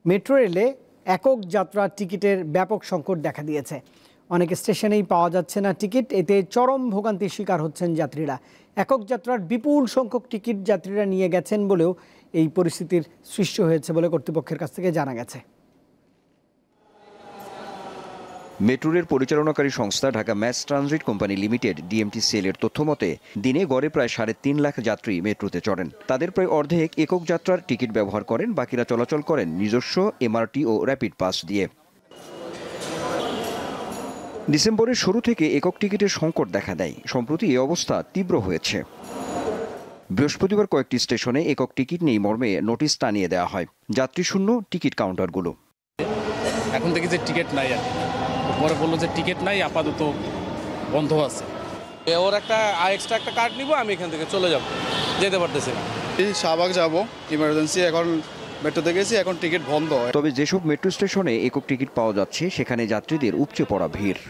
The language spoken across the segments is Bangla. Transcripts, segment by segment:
মেট্রো রেলে একক যাত্রার টিকিটের ব্যাপক সংকট দেখা দিয়েছে। অনেক স্টেশনেই পাওয়া যাচ্ছে না টিকিট, এতে চরম ভোগান্তির শিকার হচ্ছেন যাত্রীরা। একক যাত্রার বিপুল সংখ্যক টিকিট যাত্রীরা নিয়ে গেছেন বলেও এই পরিস্থিতির সৃষ্টি হয়েছে বলে কর্তৃপক্ষের কাছ থেকে জানা গেছে। মেট্রো রেল পরিচালনাকারী সংস্থা Dhaka mass transit company limited DMTCL এর তথ্য মতে দিনে গড়ে প্রায় 3.5 লাখ যাত্রী মেট্রোতে চড়েন। তাদের প্রায় অর্ধেক একক যাত্রার টিকিট ব্যবহার করেন, বাকিরা চলাচল করেন নিজস্ব এমআরটি ও র্যাপিড পাস দিয়ে। ডিসেম্বরের শুরু থেকে একক টিকিটের সংকট দেখা দেয়। সম্প্রতি এই অবস্থা তীব্র হয়েছে। বৃহস্পতিবার কয়েকটি স্টেশনে একক টিকিট নেই মর্মে নোটিশ টানিয়ে দেওয়া হয় যাত্রী শূন্য টিকিট কাউন্টারগুলো। এখন থেকে যে টিকিট নাই, আর পরে বললো যে টিকিট নাই, আপাতত বন্ধ আছে। ওর একটা এক্সট্রা একটা কার্ড নিব, আমি এখান থেকে চলে যাব, যেতে পারতেছি না। শাহবাগ যাব ইমার্জেন্সি, এখন মেট্রোতে গেছি, এখন টিকিট বন্ধ। তবে যেসব মেট্রো স্টেশনে একক টিকিট পাওয়া যাচ্ছে সেখানে যাত্রীদের উপচে পড়া ভিড়।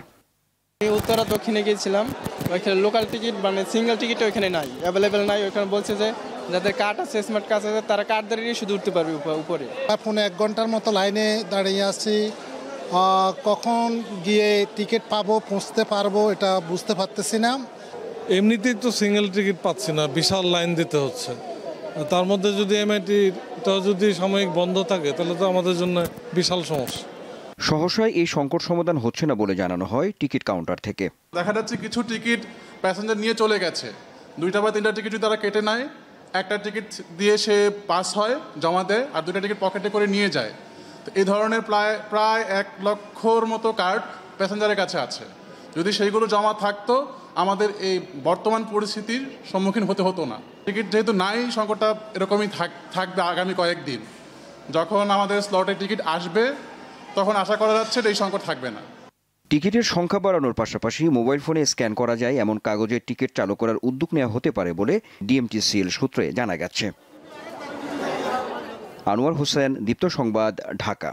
উত্তরা দক্ষিণে গিয়েছিলাম, ওইখানে লোকাল টিকিট মানে সিঙ্গেল টিকিট ওইখানে নাই, অ্যাভেলেবেল নাই। ওইখানে বলছে যে যাদের কার্ড আছে, স্মার্ট কার্ড আছে, তারা কার্ড দাঁড়িয়ে শুধু উঠতে পারবে উপরে। ফোনে 1 ঘন্টার মতো লাইনে দাঁড়িয়ে আছি, কখন গিয়ে টিকিট পাবো, পৌঁছতে পারবো এটা বুঝতে পারতেছি না। এমনিতেই তো সিঙ্গেল টিকিট পাচ্ছি না, বিশাল লাইন দিতে হচ্ছে। তার মধ্যে যদি এমআইটিটা যদি সাময়িক বন্ধ থাকে তাহলে তো আমাদের জন্য বিশাল সমস্যা। সহসায় এই সংকট সমাধান হচ্ছে না বলে জানানো হয় টিকিট কাউন্টার থেকে। দেখা যাচ্ছে কিছু টিকিট প্যাসেঞ্জার নিয়ে চলে গেছে, 2টা বা 3টা টিকিট তারা কেটে নেয়, একটা টিকিট দিয়ে সে পাস হয়, জমা দেয়, আর 2টা টিকিট পকেটে করে নিয়ে যায়। তো এই ধরনের প্রায় 1 লক্ষর মতো কার্ড প্যাসেঞ্জারের কাছে আছে। যদি সেইগুলো জমা থাকতো আমাদের এই বর্তমান পরিস্থিতির সম্মুখীন হতে হতো না। টিকিট যেহেতু নাই, সংকটটা এরকমই থাকবে আগামী কয়েকদিন। যখন আমাদের স্লটে টিকিট আসবে তখন আশা করা যাচ্ছে এই সংকট থাকবে না। টিকিটের সংখ্যা বাড়ানোর পাশাপাশি মোবাইল ফোনে স্ক্যান করা যায় এমন কাগজের টিকিট চালু করার উদ্যোগ নেওয়া হতে পারে বলে ডিএমটিসিএল সূত্রে জানা গেছে। আনোয়ার হোসেন, দীপ্ত সংবাদ, ঢাকা।